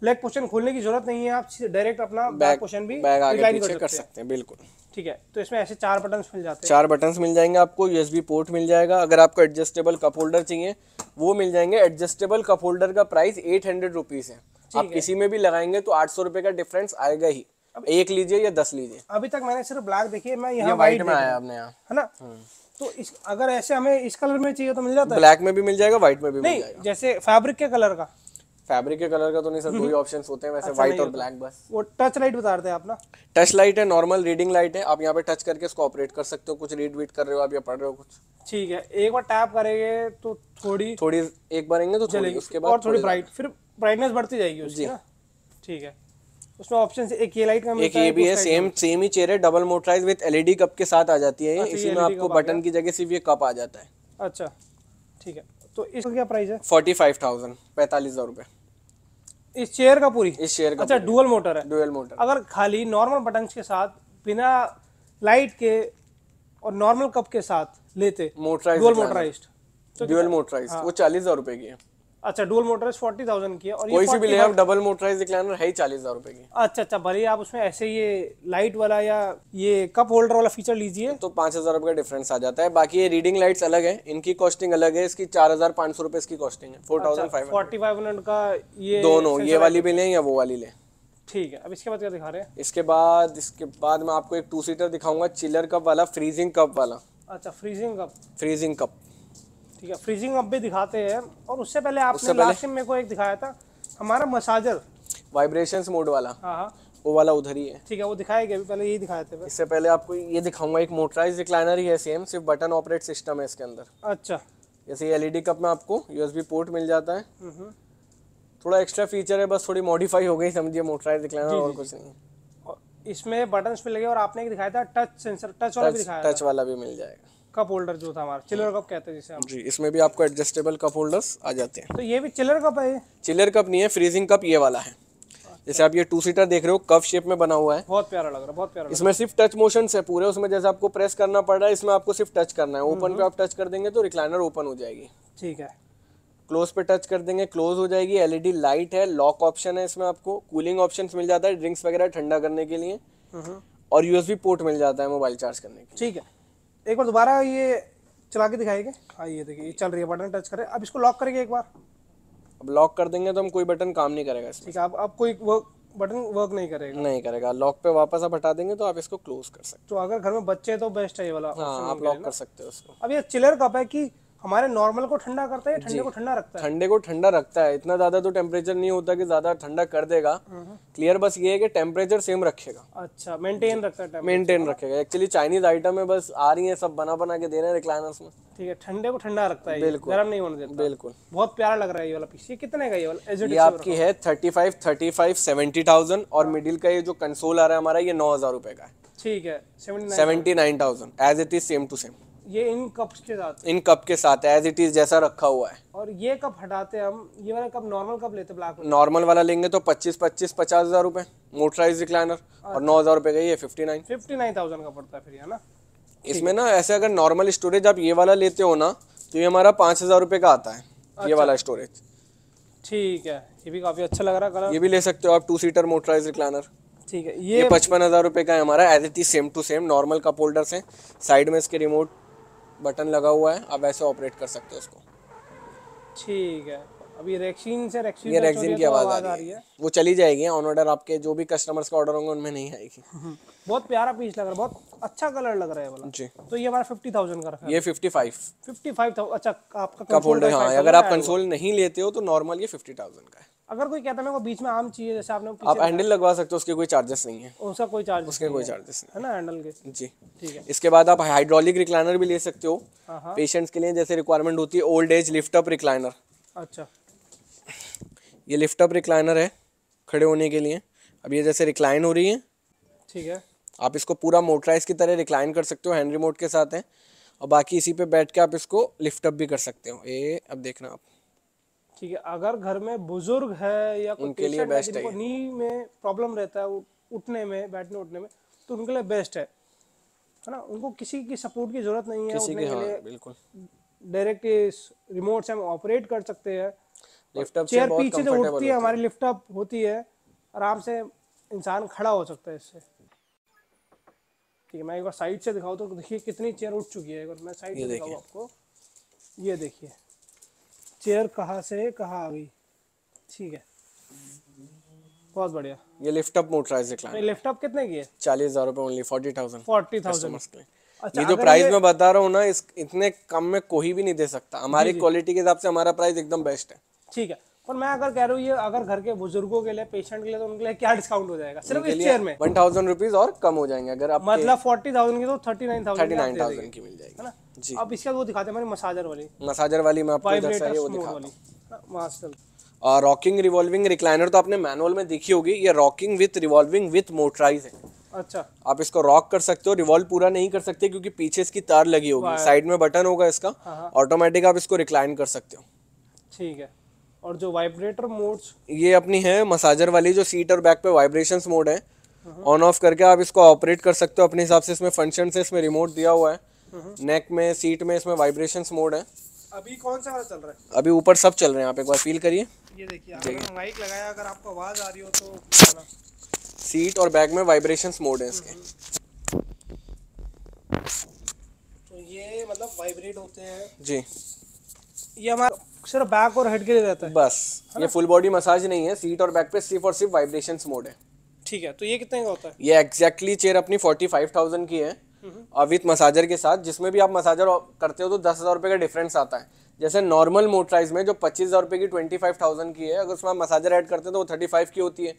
Speaker 2: लेग पोर्शन खोलने की जरूरत नहीं है, आप डायरेक्ट अपना बैक पोर्शन भी
Speaker 3: बैक आगे पीछे कर सकते हैं। बिल्कुल
Speaker 2: ठीक है। तो इसमें ऐसे 4 बटन्स मिल जाते हैं।
Speaker 3: 4 बटन्स मिल जाएंगे आपको। यूएसबी पोर्ट मिल जाएगा। अगर आपको एडजस्टेबल कप होल्डर चाहिए वो मिल जाएंगे। एडजस्टेबल कप होल्डर का प्राइस 800 रुपीज है। आप किसी में भी लगाएंगे तो 800 रुपए का डिफरेंस आएगा ही। एक लीजिए या 10 लीजिए।
Speaker 2: अभी तक मैंने सिर्फ ब्लैक देखी है, मैं यहाँ
Speaker 3: व्हाइट में आया आपने यहाँ,
Speaker 2: है ना। तो इस अगर ऐसे हमें इस कलर में चाहिए तो मिल जाता है?
Speaker 3: ब्लैक में भी मिल जाएगा, व्हाइट में भी मिल जाएगा।
Speaker 2: जैसे फैब्रिक के कलर का?
Speaker 3: फैब्रिक के कलर का तो नहीं सर, 2 ही ऑप्शंस होते हैं वैसे, व्हाइट और ब्लैक बस।
Speaker 2: वो टच लाइट बता रहे थे आप ना?
Speaker 3: टच लाइट है, नॉर्मल रीडिंग लाइट है। आप यहाँ पे टच करके इसको ऑपरेट कर सकते हो। कुछ रीड वीड कर रहे हो आप या पढ़ रहे हो कुछ।
Speaker 2: ठीक है, एक बार टैप करेंगे तो थोड़ी
Speaker 3: एक बार आएंगे तो थोड़ी, उसके बाद
Speaker 2: और थोड़ी ब्राइट, फिर ब्राइटनेस बढ़ती जाएगी उसकी ना। ठीक है, उसमें ऑप्शन एक ये लाइट का मिलता है,
Speaker 3: एक ये भी है। सेम ही चेयर है, double motorise with LED cup के साथ आ जाती है। इसी में आपको बटन की जगह सिर्फ ये कप आ जाता है।
Speaker 2: अच्छा ठीक है, तो इसका क्या प्राइस है?
Speaker 3: 45,000, 45,000 रुपए
Speaker 2: इस चेयर का पूरी?
Speaker 3: इस चेयर का।
Speaker 2: अच्छा, डुअल मोटर है?
Speaker 3: Dual motor.
Speaker 2: अगर खाली नॉर्मल बटन्स के साथ बिना लाइट के और नॉर्मल कप के साथ लेते
Speaker 3: motorise,
Speaker 2: dual motorised,
Speaker 3: dual motorise वो 40,000 रुपए की है।
Speaker 2: अच्छा, डुअल मोटराइज 40,000 की है। और
Speaker 3: कोई सी भी ले आप, डबल मोटराइज रिक्लाइनर है ही 40,000 रुपए की।
Speaker 2: अच्छा, भले आप उसमें ऐसे ये लाइट वाला या ये कप होल्डर वाला फीचर लीजिए
Speaker 3: तो 5,000 रुपए का डिफरेंस आ जाता है। बाकी ये रीडिंग लाइट्स अलग है, इनकी कॉस्टिंग अलग है। इसकी 4,500 रुपए इसकी कॉस्टिंग है। 4,500।
Speaker 2: 4,500 का ये
Speaker 3: दोनों, ये वाली भी लें या वो वाली लें।
Speaker 2: ठीक है। अब इसके बाद क्या दिखा रहे हैं?
Speaker 3: इसके बाद मैं आपको एक 2 सीटर दिखाऊंगा, चिलर कप वाला, फ्रीजिंग कप वाला।
Speaker 2: अच्छा, फ्रीजिंग कप।
Speaker 3: फ्रीजिंग कप,
Speaker 2: ठीक है, फ्रीजिंग कप भी दिखाते हैं। और उससे पहले आपने लास्ट टाइम मेरे को एक दिखाया था हमारा मसाजर,
Speaker 3: वाइब्रेशंस मोड वाला।
Speaker 2: हाँ।
Speaker 3: वो वाला उधर ही है।
Speaker 2: ठीक है, वो दिखाएगा अभी, पहले यही दिखाए थे।
Speaker 3: इससे पहले आपको ये दिखाऊंगा, एक मोटराइज रिक्लाइनर ही है सेम, सिर्फ बटन ऑपरेट सिस्टम है इसके अंदर।
Speaker 2: अच्छा।
Speaker 3: जैसे एलईडी कप में आपको यूएसबी पोर्ट मिल जाता है, थोड़ा एक्स्ट्रा फीचर है, बस थोड़ी मॉडिफाई हो गई समझिए मोटराइज रिक्लाइनर, और कुछ नहीं।
Speaker 2: और इसमें बटन्स पे लगे, और आपने एक दिखाया था टच सेंसर, टच वाला भी दिखाया था।
Speaker 3: टच वाला भी मिल जाएगा।
Speaker 2: कप होल्डर जो था हमारा, चिलर कप कहते हैं जिसे हम।
Speaker 3: जी, इसमें भी आपको एडजस्टेबल कप होल्डर्स आ जाते हैं।
Speaker 2: तो ये भी चिलर कप है?
Speaker 3: चिलर कप नहीं है, फ्रीजिंग कप ये वाला है। जैसे आप ये 2 सीटर देख रहे हो, कप शेप में बना हुआ है,
Speaker 2: बहुत प्यारा लग रहा है, बहुत प्यारा।
Speaker 3: इसमें सिर्फ टच मोशन है पूरे, उसमें जैसे आपको प्रेस करना पड़ रहा है, इसमें आपको सिर्फ टच करना है। ओपन पे आप टच कर देंगे तो रिक्लाइनर ओपन हो जाएगी।
Speaker 2: ठीक है।
Speaker 3: क्लोज पे टच कर देंगे, क्लोज हो जाएगी। एलईडी लाइट है, लॉक ऑप्शन है इसमें, आपको कूलिंग ऑप्शंस मिल जाता है ड्रिंक्स वगैरह ठंडा करने के लिए, और यूएसबी पोर्ट मिल जाता है मोबाइल चार्ज करने के।
Speaker 2: ठीक है, एक बार दोबारा ये चला के दिखाएंगे। हाँ ये देखिए, ये चल रही है, बटन टच करें। अब इसको लॉक करेंगे एक बार।
Speaker 3: अब लॉक कर देंगे तो हम कोई बटन काम नहीं करेगा इसमें।
Speaker 2: ठीक है, अब कोई बटन वर्क नहीं करेगा?
Speaker 3: नहीं करेगा। लॉक पे वापस आप हटा देंगे तो आप इसको क्लोज कर सकते
Speaker 2: तो अगर घर में बच्चे तो बेस्ट है ये वाला।
Speaker 3: हाँ, आप लॉक कर सकते हो उसको।
Speaker 2: अब ये चिलर कप है कि हमारे नॉर्मल को ठंडा करता है, ठंडे को ठंडा रखता है?
Speaker 3: ठंडे को ठंडा रखता है, इतना ज्यादा तो टेम्परेचर नहीं होता कि ज्यादा ठंडा कर देगा। क्लियर बस ये है कि टेम्परेचर सेम रखेगा।
Speaker 2: अच्छा, मेंटेन रखता है,
Speaker 3: मेंटेन रखेगा। एक्चुअली चाइनीज आइटम है, बस आ रही है सब बना बना के दे रहे हैं रिक्लाइनर्स में।
Speaker 2: ठीक है, ठंडे को ठंडा रखता है,
Speaker 3: बिल्कुल,
Speaker 2: गर्म नहीं होने देता।
Speaker 3: बिल्कुल,
Speaker 2: बहुत प्यारा लग रहा है ये वाला पीस। ये कितने का ये वाला?
Speaker 3: ये आपकी है 35 70,000, और मिडिल का ये जो कंसोल आ रहा है हमारा, ये 9,000 रुपए का है।
Speaker 2: ठीक है,
Speaker 3: 79,000 as it is, same to same.
Speaker 2: ये इन कप्स के साथ?
Speaker 3: इन कप के साथ एज इट इज जैसा रखा हुआ है।
Speaker 2: और ये कप हटाते हम, ये वाला कप नॉर्मल कप लेते ब्लैक में?
Speaker 3: नॉर्मल वाला लेंगे तो 50,000 रुपए मोटराइज रिक्लाइनर, और 9,000 रुपए का ये
Speaker 2: 59,000 का पड़ता है फिर, है ना?
Speaker 3: इसमें ना ऐसे अगर नॉर्मल स्टोरेज आप ये वाला लेते हो ना, तो ये हमारा 5,000 रुपए का आता है। ये वाला स्टोरेज
Speaker 2: ठीक है, ये भी काफी अच्छा लग रहा है कलर।
Speaker 3: ये भी ले सकते हो आप, 2 सीटर मोटराइज रिक्लाइनर।
Speaker 2: ठीक है,
Speaker 3: ये 55,000 रुपए का है हमारा, as it is same to same. Normal cup holder से साइड में इसके रिमोट बटन लगा हुआ है, आप ऐसे ऑपरेट कर सकते हो उसको।
Speaker 2: ठीक है, अभी रेक्सीन से रेक्सीन
Speaker 3: ये रेक्सीन की आवाज आ रही है, वो चली जाएगी ऑन ऑर्डर। आपके जो भी कस्टमर्स का ऑर्डर होंगे उनमें नहीं आएगी।
Speaker 2: बहुत प्यारा पीस लग रहा है, बहुत अच्छा कलर लग रहा है वाला
Speaker 3: जी।
Speaker 2: तो ये हमारा 50,000 का रखा है?
Speaker 3: ये 55,000।
Speaker 2: अच्छा, आपका
Speaker 3: कप होल्डर, हाँ, अगर आप कंसोल नहीं लेते हो तो नॉर्मल ये 50,000 का है।
Speaker 2: अगर कोई कहता है मेरे को बीच में आर्म चाहिए, जैसे आपने
Speaker 3: आप हैंडल लगवा सकते हो, उसके कोई चार्जेस नहीं है।
Speaker 2: उसका कोई चार्ज?
Speaker 3: उसके कोई चार्जेस नहीं
Speaker 2: है ना, हैंडल के?
Speaker 3: जी।
Speaker 2: ठीक है।
Speaker 3: इसके बाद आप हाइड्रोलिक रिक्लाइनर भी ले सकते हो पेशेंट्स के लिए, जैसे रिक्वायरमेंट होती है old age lift up recliner.
Speaker 2: अच्छा,
Speaker 3: ये लिफ्ट अप रिक्लाइनर है खड़े होने के लिए। अब ये जैसे रिक्लाइन हो रही है,
Speaker 2: ठीक है,
Speaker 3: आप इसको पूरा मोटराइज की तरह रिक्लाइन कर सकते हो, हैंड रिमोट के साथ है। और बाकी इसी पे बैठ के आप इसको लिफ्ट अप भी कर सकते हो। ये अब देखना आप,
Speaker 2: ठीक है। अगर घर में बुजुर्ग है या कोई
Speaker 3: उनके लिए
Speaker 2: पेशेंट है
Speaker 3: बेस्ट है
Speaker 2: जिनको नी में प्रॉब्लम रहता है, उठने में, बैठने उठने में, तो उनके लिए बेस्ट है ना? उनको किसी की सपोर्ट की जरूरत नहीं है
Speaker 3: किसी
Speaker 2: उठने
Speaker 3: के,
Speaker 2: के
Speaker 3: हाँ,
Speaker 2: लिए।
Speaker 3: बिल्कुल
Speaker 2: डायरेक्ट रिमोट से हम ऑपरेट कर सकते हैं।
Speaker 3: लिफ्ट अप से
Speaker 2: चेयर
Speaker 3: बहुत
Speaker 2: पीछे जो
Speaker 3: कंफर्टेबल
Speaker 2: उठती है हमारी, लिफ्ट अप होती है, आराम से इंसान खड़ा हो सकता है इससे। ठीक है, मैं एक बार साइड से दिखाऊँ तो देखिए कितनी चेयर उठ चुकी है। एक बार मैं साइड से दिखाऊँ आपको, ये देखिए चेयर कहाँ से कहाँ आ गई। ठीक है, बहुत बढ़िया।
Speaker 3: ये lift up motorise recliner
Speaker 2: lift up कितने की है?
Speaker 3: 40,000 रुपए ओनली, 40,000
Speaker 2: 40,000।
Speaker 3: ये जो प्राइस मैं बता रहा हूँ ना, इस इतने कम में कोई भी नहीं दे सकता। हमारी क्वालिटी के हिसाब से हमारा प्राइस एकदम बेस्ट है।
Speaker 2: ठीक है, पर मैं अगर कह रहा हूँ ये अगर घर के बुजुर्गों के लिए, पेशेंट के लिए, तो उनके लिए क्या डिस्काउंट हो जाएगा सिर्फ इस चेयर में?
Speaker 3: 1,000 रुपीज और कम हो जाएंगे। अगर आप
Speaker 2: मतलब 40,000 की तो
Speaker 3: 39,000 की मिल जाएगी,
Speaker 2: है ना
Speaker 3: जी।
Speaker 2: अब इसके बाद वो दिखाते हैं हमारी मसाजर वाली,
Speaker 3: मसाजर वाली मैं आपको इधर से वो दिखाता
Speaker 2: वाली मास्टर।
Speaker 3: हूँ। रॉकिंग रिवॉल्विंग रिक्लाइनर तो आपने मैनुअल में देखी होगी। ये rocking with revolving with motorise है।
Speaker 2: अच्छा,
Speaker 3: आप इसको रॉक कर सकते हो, रिवॉल्व पूरा नहीं कर सकते क्योंकि पीछे इसकी तार लगी होगी। साइड में बटन होगा इसका, ऑटोमेटिक आप इसको रिक्लाइन कर सकते हो।
Speaker 2: ठीक है। और जो वाइब्रेटर मोड्स,
Speaker 3: ये अपनी है मसाजर वाली, जो सीट और बैक पे वाइब्रेशंस मोड है, ऑन ऑफ करके आप इसको ऑपरेट कर सकते हो अपने हिसाब से। इसमें फंक्शन है, इसमें रिमोट दिया हुआ है, नेक में, सीट में, इसमें वाइब्रेशंस मोड है।
Speaker 2: अभी कौन सा वाला चल रहा है?
Speaker 3: अभी ऊपर सब चल रहे हैं, आप एक बार फील करिए।
Speaker 2: ये देखिए, अगर माइक लगाया, अगर आपको आवाज आ रही हो तो बताना।
Speaker 3: सीट और बैक में वाइब्रेशंस मोड है इसके।
Speaker 2: तो ये मतलब वाइब्रेट होते हैं
Speaker 3: जी।
Speaker 2: ये हमारा सिर्फ बैक और हेड के लिए रहता है
Speaker 3: बस, ये फुल बॉडी मसाज नहीं है। सीट और बैक पे सिर्फ और सिर्फ वाइब्रेशंस मोड है।
Speaker 2: ठीक है, तो ये कितने का होता है?
Speaker 3: ये एग्जैक्टली चेयर अपनी 45,000 की है विथ मसाजर के साथ। जिसमें भी आप मसाजर करते हो तो 10,000 रुपये का डिफरेंस आता है। जैसे नॉर्मल मोटराइज में जो 25,000 रुपये की 25,000 की है, अगर उसमें आप मसाजर ऐड करते हो तो वो 35 की होती है।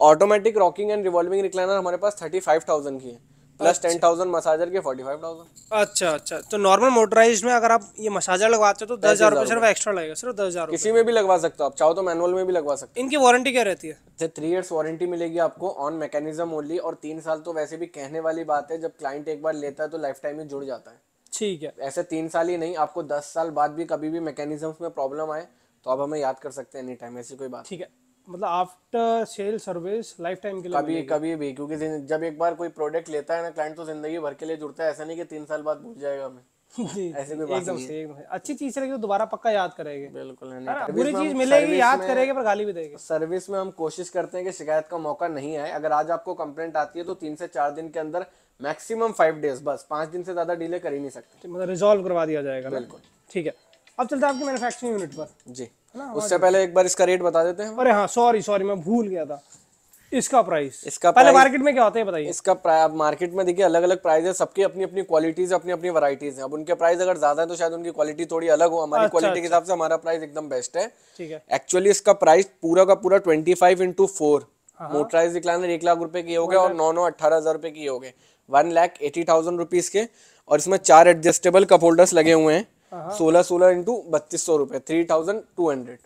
Speaker 3: Automatic rocking and revolving recliner हमारे पास 35,000 की है, प्लस 10,000 मसाजर के 45,000।
Speaker 2: अच्छा अच्छा, तो नॉर्मल मोटराइज में अगर आप ये मसाजर लगवाते हो तो 10,000 रुपये सिर्फ एक्स्ट्रा लगेगा, सिर्फ 10,000
Speaker 3: किसी में भी लगवा सकते हो आप, चाहो तो मैनुअल में भी लगवा सकते
Speaker 2: इनकी वारंटी क्या रहती है?
Speaker 3: हो। 3 इयर्स वारंटी मिलेगी आपको ऑन मैकेनिज्म ओनली, और 3 साल तो वैसे भी कहने वाली बात है, जब क्लाइंट एक बार लेता है तो लाइफ टाइम में जुड़ जाता है।
Speaker 2: ठीक है,
Speaker 3: ऐसे 3 साल ही नहीं, आपको 10 साल बाद भी कभी भी मैकेनिज्म्स में प्रॉब्लम आए तो आप हमें याद कर सकते हैं एनी टाइम, ऐसी कोई बात
Speaker 2: ठीक है, मतलब after sale service life time के लिए
Speaker 3: कभी कभी भी, क्योंकि जब एक बार कोई प्रोडक्ट लेता है ना क्लाइंट तो जिंदगी भर के लिए जुड़ता है, ऐसा नहीं कि 3 साल बाद भूल जाएगा हमें।
Speaker 2: जी,
Speaker 3: ऐसे कोई बात
Speaker 2: एकदम
Speaker 3: नहीं है।
Speaker 2: सही, एकदम सही। अच्छी चीज रहेगी तो दोबारा पक्का याद करेंगे,
Speaker 3: बिल्कुल है
Speaker 2: है ना?
Speaker 3: नहीं।
Speaker 2: बुरी चीज मिलेगी याद करेंगे पर गाली भी देंगे।
Speaker 3: सर्विस में हम कोशिश करते हैं कि शिकायत का मौका नहीं आए। अगर आज आपको कंप्लेंट आती है तो 3 से 4 दिन के अंदर, मैक्सिमम 5 डेज, बस 5 दिन से ज्यादा डिले कर ही नहीं सकते।
Speaker 2: मतलब रिजॉल्व करवा दिया जाएगा ना?
Speaker 3: बिल्कुल।
Speaker 2: ठीक है, अब चलते हैं आपकी मैन्युफैक्चरिंग यूनिट पर।
Speaker 3: जी, उससे पहले एक बार इसका रेट बता देते हैं।
Speaker 2: अरे हाँ, सॉरी मैं भूल गया था, इसका प्राइस
Speaker 3: इसका
Speaker 2: पहले
Speaker 3: प्राइस,
Speaker 2: मार्केट में क्या होता है बताइए?
Speaker 3: इसका प्राइस मार्केट में देखिए अलग अलग प्राइस है, सबकी अपनी अपनी क्वालिटीज, अपनी अपनी वैरायटीज हैं। अब उनके प्राइस अगर ज्यादा है तो शायद उनकी क्वालिटी थोड़ी अलग हो, हमारी क्वालिटी के हिसाब से हमारा प्राइस एकदम बेस्ट है।
Speaker 2: ठीक है,
Speaker 3: एक्चुअली इसका प्राइस पूरा का पूरा 25x4 मोटराइज रिक्लाइनर 1 लाख रुपए की हो गए, और 18,000 रुपए की हो गए, 1,80,000 रुपीज के। और इसमें 4 एडजस्टेबल कप होल्डर्स लगे हुए हैं, 16 इंटू 3200 रुपए, 3,200।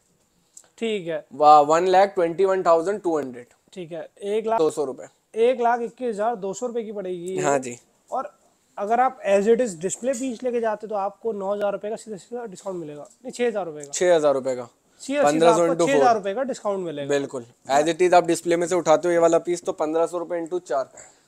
Speaker 2: ठीक है,
Speaker 3: 1,21,200।
Speaker 2: ठीक है, 1,00,200
Speaker 3: रुपए,
Speaker 2: 1,21,200 रुपए की पड़ेगी।
Speaker 3: हाँ जी।
Speaker 2: और अगर आप as it is display piece लेके जाते तो आपको 9,000 रुपए का सीधा सीधा डिस्काउंट मिलेगा, नहीं 6,000 रुपए का,
Speaker 3: 6,000 रुपए का,
Speaker 2: 1500 इंटू 6,000 रुपए का डिस्काउंट मिलेगा।
Speaker 3: बिल्कुल एज इट इज। आप डिस्प्ले में से उठाते हो ये वाला पीस तो 1,500 रुपए इंटू 4।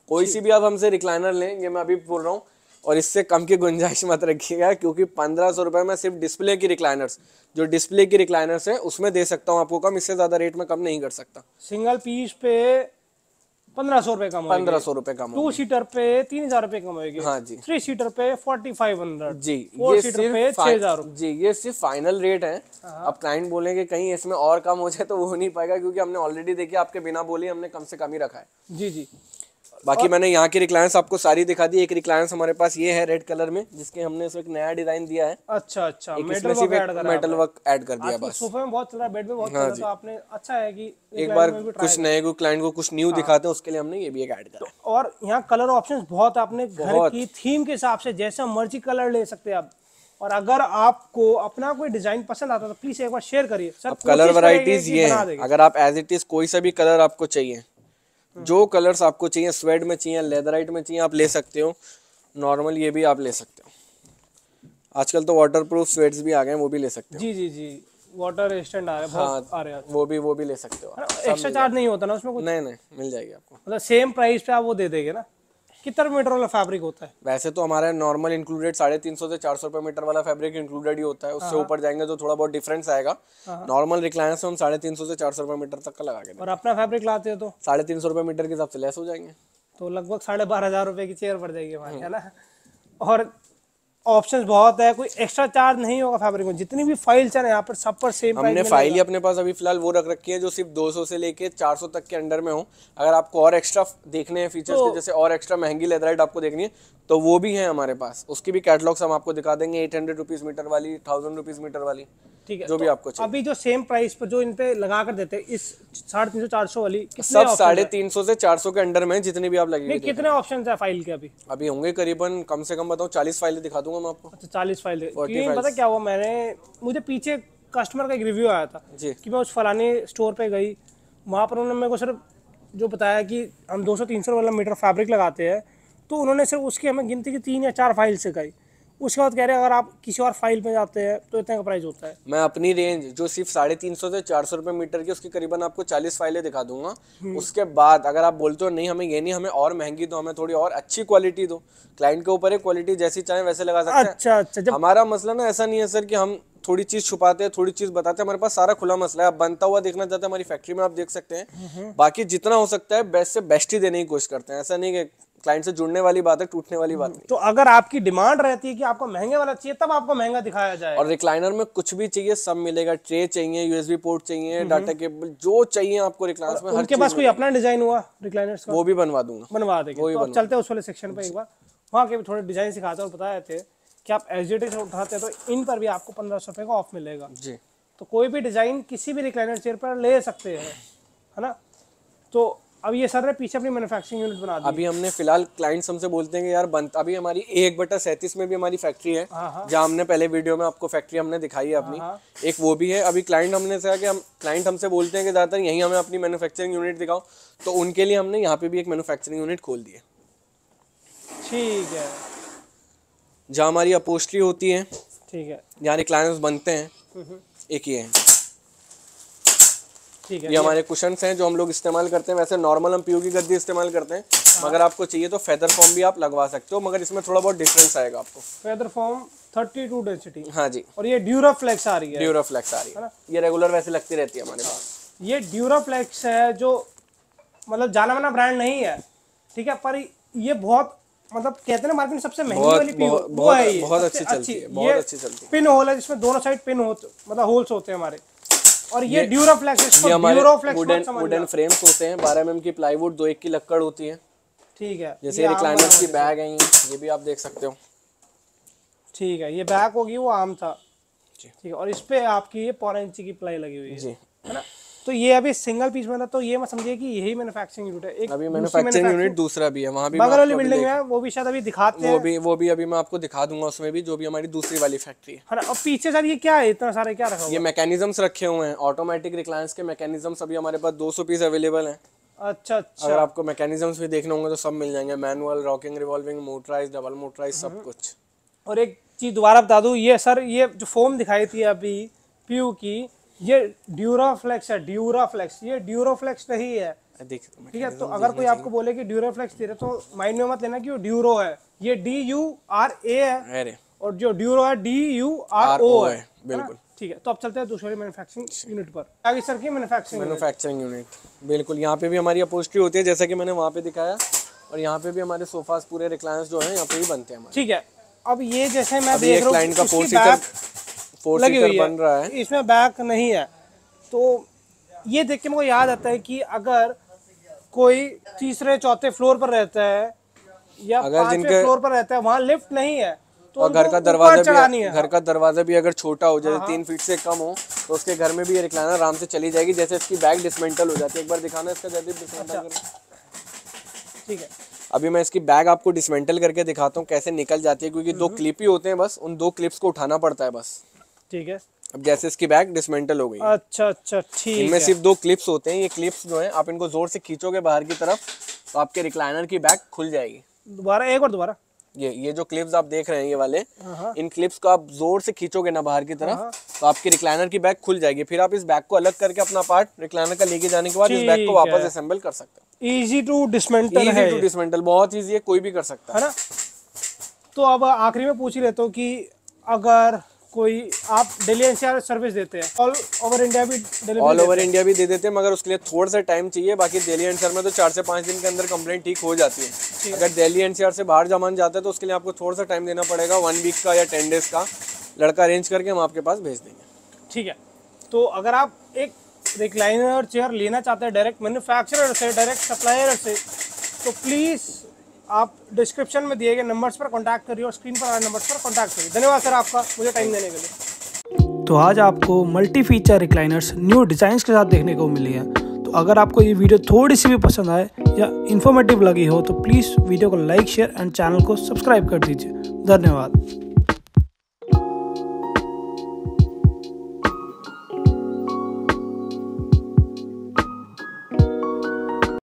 Speaker 3: कोई सी भी आप हमसे रिक्लाइनर लें, ये मैं अभी बोल रहा हूँ, और इससे कम की गुंजाइश मत रखिएगा, क्योंकि 1,500 रुपए में सिर्फ डिस्प्ले की रिक्लाइनर्स, जो डिस्प्ले की रिक्लाइनर्स है उसमें दे सकता हूँ आपको कम, इससे ज्यादा रेट में कम नहीं कर सकता।
Speaker 2: सिंगल पीस पे 1,500 रुपए कम,
Speaker 3: 1,500 रुपए कम,
Speaker 2: 2 सीटर पे 3,000 रुपए कम होगी,
Speaker 3: हाँ जी।
Speaker 2: 3 सीटर पे 4,500
Speaker 3: जी,
Speaker 2: 4 सीटर पे 6,000 रुपए।
Speaker 3: जी, ये सिर्फ फाइनल रेट है। अब क्लाइंट बोलेंगे कहीं इसमें और कम हो जाए तो वो हो नहीं पाएगा, क्योंकि हमने ऑलरेडी देखिए आपके बिना बोले हमने कम से कम ही रखा है।
Speaker 2: जी जी,
Speaker 3: बाकी मैंने यहाँ की रिक्लायंस आपको सारी दिखा दी। एक रिक्लायंस हमारे पास ये है रेड कलर में, जिसके हमने इसमें एक नया डिजाइन दिया है।
Speaker 2: अच्छा अच्छा,
Speaker 3: एक
Speaker 2: मेटल
Speaker 3: इसमें
Speaker 2: वर्क
Speaker 3: सिर्फ
Speaker 2: ऐड करा,
Speaker 3: मेटल वर्क ऐड कर दिया बस।
Speaker 2: सोफे में बहुत चल रहा है, बेड में बहुत चल रहा है, तो आपने अच्छा है कि
Speaker 3: एक बार कुछ नए को क्लाइंट को कुछ न्यू दिखाते हैं, उसके लिए हमने ये भी एक ऐड करा है।
Speaker 2: और यहाँ कलर ऑप्शंस बहुत, आपने घर की थीम के हिसाब से जैसा मर्जी कलर ले सकते हैं आप। और अगर आपको अपना कोई डिजाइन पसंद आता है तो प्लीज एक बार शेयर करिए सर।
Speaker 3: कलर वैरायटीज ये है, अगर आप एज इट इज कोई सा भी कलर आपको चाहिए, जो कलर्स आपको चाहिए, स्वेड में चाहिए, लेदराइट में चाहिए, आप ले सकते हो। नॉर्मल ये भी आप ले सकते हो, आजकल तो वाटरप्रूफ स्वेड्स भी आ गए हैं, वो भी ले सकते हो।
Speaker 2: जी जी जी, वाटर रेजिस्टेंट आ रहे हैं, बहुत आ रहे हैं।
Speaker 3: वो भी ले सकते हो।
Speaker 2: एक्स्ट्रा चार्ज नहीं होता ना उसमें कुछ?
Speaker 3: नहीं, मिल जाएगी आपको,
Speaker 2: मतलब सेम प्राइस पे आप वो दे देंगे ना? कितना मीटर वाला फैब्रिक होता है?
Speaker 3: वैसे तो हमारा नॉर्मल इंक्लूडेड 350 से 400 रुपए मीटर वाला फैब्रिक इंक्लूडेड ही होता है। उससे ऊपर जाएंगे तो थोड़ा बहुत डिफरेंस आएगा। नॉर्मल रिक्लायंस में हम 350 से 400 रुपए मीटर तक का लगा के,
Speaker 2: और अपना फैब्रिक लाते हो तो
Speaker 3: 350 रुपए मीटर के हिसाब से लेस हो जाएंगे,
Speaker 2: तो लगभग 12,500 रुपए की चेयर पड़ जाएगी हमारी, है ना? और ऑप्शंस बहुत है, कोई एक्स्ट्रा चार्ज नहीं होगा फैब्रिक में। जितनी भी फाइल्स है यहाँ पर सब पर सेम प्राइस
Speaker 3: हमने फाइल ही अपने पास अभी फिलहाल वो रख रखी है जो सिर्फ 200 से लेके 400 तक के अंडर में हो। अगर आपको और एक्स्ट्रा देखने हैं फीचर्स के, जैसे और एक्स्ट्रा महंगी लेदराइट आपको देखनी है तो वो भी है हमारे पास, उसकी भी कैटलॉग्स हम आपको दिखा देंगे। 800 रुपीज मीटर वाली, 1000 रुपीज मीटर वाली,
Speaker 2: ठीक है,
Speaker 3: जो भी आपको चाहिए।
Speaker 2: अभी जो सेम प्राइस पर जो इन पे लगा कर देते हैं, इस 350-400 वाली,
Speaker 3: सब 350 से 400 के अंडर में जितनी भी आप लगेगी।
Speaker 2: कितने ऑप्शन है फाइल के? अभी
Speaker 3: होंगे करीबन, कम से कम बताऊं 40 फाइलें दिखा दूंगा मैं आपको।
Speaker 2: अच्छा, 40 फाइल। पता क्या हुआ, मुझे पीछे कस्टमर का एक रिव्यू आया था कि मैं उस फलाने स्टोर पे गई, वहाँ पर उन्होंने मेरे को सिर्फ जो बताया कि हम 200-300 वाला मीटर फैब्रिक लगाते हैं, तो उन्होंने सिर्फ उसकी हमें गिनती की 3 या 4 फाइल सिखाई। उसके बाद कह रहे हैं अगर आप किसी और फाइल में जाते हैं तो इतना का प्राइस होता है।
Speaker 3: मैं अपनी रेंज जो सिर्फ 350 से 400 रुपए मीटर की, उसकी करीबन आपको 40 फाइलें दिखा दूंगा। उसके बाद अगर आप बोलते हो नहीं हमें ये नहीं, हमें और महंगी दो, हमें थोड़ी और अच्छी क्वालिटी दो, क्लाइंट के ऊपर है, क्वालिटी जैसी चाहे वैसे लगा सकते हैं।
Speaker 2: अच्छा अच्छा,
Speaker 3: हमारा मसला ना ऐसा नहीं है सर कि हम थोड़ी चीज छुपाते हैं, थोड़ी चीज बताते हैं। हमारे पास सारा खुला मसला है। आप बनता हुआ देखना चाहते हैं हमारी फैक्ट्री में, आप देख सकते हैं। बाकी जितना हो सकता है बेस्ट से बेस्ट ही देने की कोशिश करते हैं। ऐसा नहीं कि क्लाइंट से जुड़ने वाली बात है, टूटने वाली बात नहीं।
Speaker 2: तो अगर आपकी डिमांड रहती है कि आपको महंगे वाला चाहिए, तब आपको महंगा दिखाया जाए।
Speaker 3: और रिक्लाइनर में कुछ भी चाहिए सब मिलेगा। ट्रे चाहिए, यूएसबी पोर्ट चाहिए, डाटा केबल, जो चाहिए आपको रिक्लाइनर में।
Speaker 2: उनके पास कोई अपना डिजाइन हुआ रिक्लाइनर्स का?
Speaker 3: वो भी बनवा दूंगा,
Speaker 2: बनवा देंगे। तो अब चलते हैं उस वाले सेक्शन पे एक बार, वहाँ के भी थोड़े डिजाइन सिखाते हैं और बताए थे कि आप एसजीटी से उठाते हैं तो इन पर भी आपको 1500 रुपये का ऑफ मिलेगा
Speaker 3: जी।
Speaker 2: तो कोई भी डिजाइन किसी भी रिक्लाइनर चेयर पर ले सकते हैं, है ना? तो अब ये सर ने पीछे अपनी मैन्युफैक्चरिंग यूनिट बना दी।
Speaker 3: अभी हमने फिलहाल क्लाइंट्स हमसे बोलते हैं कि यार अभी हमारी 1/37 में भी हमारी फैक्ट्री है, जहाँ हमने पहले वीडियो में आपको फैक्ट्री हमने दिखाई है अपनी, एक वो भी है। अभी क्लाइंट हमने कहा कि क्लाइंट हमसे बोलते हैं कि ज़्यादातर यहीं हमें अपनी मैन्युफैक्चरिंग यूनिट दिखाओ, तो उनके लिए हमने यहाँ पे भी एक मैन्युफैक्चरिंग यूनिट खोल दी है।
Speaker 2: ठीक है,
Speaker 3: जहाँ हमारी अपोस्ट्री होती है,
Speaker 2: ठीक है,
Speaker 3: जहाँ रिक्लाइनर्स बनते हैं, एक ये है।
Speaker 2: ठीक है,
Speaker 3: ये हमारे कुशन्स हैं जो हम लोग इस्तेमाल करते हैं। वैसे नॉर्मल हम पीयू की गद्दी इस्तेमाल करते हैं, मगर आपको चाहिए तो फेदर फॉर्म भी आप लगवा सकते हो, मगर इसमें थोड़ा बहुत डिफरेंस आएगा आपको।
Speaker 2: Feather form 32 density.
Speaker 3: हाँ जी,
Speaker 2: और ये ड्यूराफ्लेक्स आ रही है।
Speaker 3: ड्यूराफ्लेक्स आ रही है, ये रेगुलर वैसे लगती रहती है हमारे पास।
Speaker 2: ये ड्यूराफ्लेक्स है जो मतलब जाना माना ब्रांड नहीं है, ठीक है, पर ये बहुत मतलब कहते हैं ना मार्केट में सबसे महंगी वाली पीयू वो है। ये
Speaker 3: बहुत अच्छी चलती है, बहुत अच्छी चलती है।
Speaker 2: पिन होल है जिसमें दोनों साइड पिन होते मतलब होल्स होते हैं हमारे। और ये ड्यूराफ्लेक्स, इसको ड्यूराफ्लेक्स
Speaker 3: वुडन फ्रेम्स होते हैं, 12 mm की प्लाईवुड, 2 1 की लक्कड़ होती है।
Speaker 2: ठीक है,
Speaker 3: जैसे रिक्लाइनर्स की बैग है, ये भी आप देख सकते हो।
Speaker 2: ठीक है, ये बैग होगी वो आम था। ठीक है, और इस पे आपकी ये 4 इंच की प्लाई लगी हुई है
Speaker 3: जी,
Speaker 2: है ना। तो ये अभी सिंगल पीस में था, तो ये मत समझिए कि यही मैन्युफैक्चरिंग यूनिट है। एक
Speaker 3: अभी मैन्युफैक्चरिंग यूनिट दूसरा भी है, वहाँ भी
Speaker 2: बगल वाली बिल्डिंग है, वो भी शायद अभी दिखाते हैं।
Speaker 3: वो भी अभी मैं आपको दिखा दूंगा उसमें भी, जो भी हमारी दूसरी वाली फैक्ट्री है।
Speaker 2: और पीछे सर ये क्या है, इतना सारे क्या रखा हुआ है?
Speaker 3: ये मैकेनिज्म्स रखे हुए हैं, ऑटोमेटिक रिक्लाइनर्स के मैकेनिज्म्स अभी हमारे पास 200 पीस अवेलेबल हैं।
Speaker 2: अच्छा,
Speaker 3: अगर आपको मैकेनिज्म्स भी देखने होंगे तो सब मिल जाएंगे, manual, rocking, revolving, motorise, double motorise, सब कुछ।
Speaker 2: और एक चीज दोबारा बता दूं, ये सर ये जो फोम दिखाई थी अभी पीयू की, ये ड्यूराफ्लेक्स है। ड्यूराफ्लेक्स, ये ड्यूरोफ्लेक्स नहीं है, ठीक है। तो अगर कोई आपको बोले कि ड्यूरोफ्लेक्स दे रहे तो माइंड में मत लेना कि वो ड्यूरो है, ये DURA है, और जो ड्यूरो है DURO है, बिल्कुल। ठीक है, तो अब चलते हैं दूसरी मैन्युफैक्चरिंग यूनिट पर। आगे सर की मैन्युफैक्चरिंग
Speaker 3: यूनिट, बिल्कुल। यहाँ पे भी हमारी अपोस्ट्री होती है, जैसा कि मैंने वहाँ पे दिखाया, और यहाँ पे भी हमारे सोफास पूरे रिक्लाइनर्स जो हैं यहाँ पे ही बनते हैं हमारे।
Speaker 2: ठीक है, अब ये जैसे मैं देख रहा हूँ
Speaker 3: क्लाइंट का 4 सीटर बन रहा है,
Speaker 2: इसमें बैक नहीं है, तो ये देख के मुझे याद आता है कि अगर कोई तीसरे चौथे फ्लोर पर रहता है या पांचवें फ्लोर पर रहता है, वहाँ लिफ्ट नहीं है, तो
Speaker 3: और घर का दरवाजा भी अगर छोटा हो, जैसे 3 फीट से कम हो, तो उसके घर में भी ये रिक्लाइनर आराम से चली जाएगी। जैसे इसकी बैग डिसमेंटल हो जाती है, एक बार दिखाना इसका जैसे डिसमेंटल करो।
Speaker 2: ठीक है,
Speaker 3: अभी मैं इसकी बैग आपको डिसमेंटल करके दिखाता हूँ कैसे निकल जाती है, क्योंकि 2 क्लिप ही होते हैं बस, उन 2 क्लिप्स को उठाना पड़ता है बस।
Speaker 2: ठीक है,
Speaker 3: अब जैसे इसकी बैग डिसमेंटल हो गई।
Speaker 2: अच्छा, ठीक है।
Speaker 3: इनमें सिर्फ 2 क्लिप्स होते हैं, ये क्लिप्स जो हैं आप इनको जोर से खींचोगे बाहर की तरफ, तो आपके रिक्लाइनर की बैग खुल जाएगी।
Speaker 2: एक बार दोबारा
Speaker 3: ये जो क्लिप्स आप देख रहे हैं ये वाले, इन क्लिप्स को आप जोर से खींचोगे ना बाहर की तरफ, तो आपकी रिक्लाइनर की बैग खुल जाएगी। फिर आप इस बैग को अलग करके अपना पार्ट रिक्लाइनर का लेके जाने के बाद इस बैग को वापस असेंबल कर सकते हैं।
Speaker 2: इजी टू डिसमेंटल
Speaker 3: बहुत इजी है, कोई भी कर सकता
Speaker 2: है ना। तो अब आखिरी में पूछ ही लेता हूँ कि अगर कोई आप दिल्ली NCR सर्विस देते हैं, ऑल ओवर इंडिया भी
Speaker 3: दे देते हैं, मगर उसके लिए थोड़ा सा टाइम चाहिए। बाकी दिल्ली NCR में तो 4 से 5 दिन के अंदर कंप्लेंट ठीक हो जाती है। अगर दिल्ली NCR से बाहर जमान जाता है तो उसके लिए आपको थोड़ा सा टाइम देना पड़ेगा, 1 वीक का या 10 डेज का। लड़का अरेंज करके हम आपके पास भेज देंगे।
Speaker 2: ठीक है, तो अगर आप एक रिक्लाइनर चेयर लेना चाहते हैं डायरेक्ट मैन्युफैक्चरर से, डायरेक्ट सप्लायर से, तो प्लीज़ आप डिस्क्रिप्शन में दिए गए नंबर्स पर कांटेक्ट करिए और स्क्रीन पर आ रहे नंबर्स पर कांटेक्ट करिए। धन्यवाद सर आपका मुझे टाइम देने के लिए।
Speaker 1: तो आज आपको multi feature recliners new designs के साथ देखने को मिली है। तो अगर आपको ये वीडियो थोड़ी सी भी पसंद आए या इन्फॉर्मेटिव लगी हो तो प्लीज़ वीडियो को लाइक, शेयर एंड चैनल को सब्सक्राइब कर दीजिए। धन्यवाद।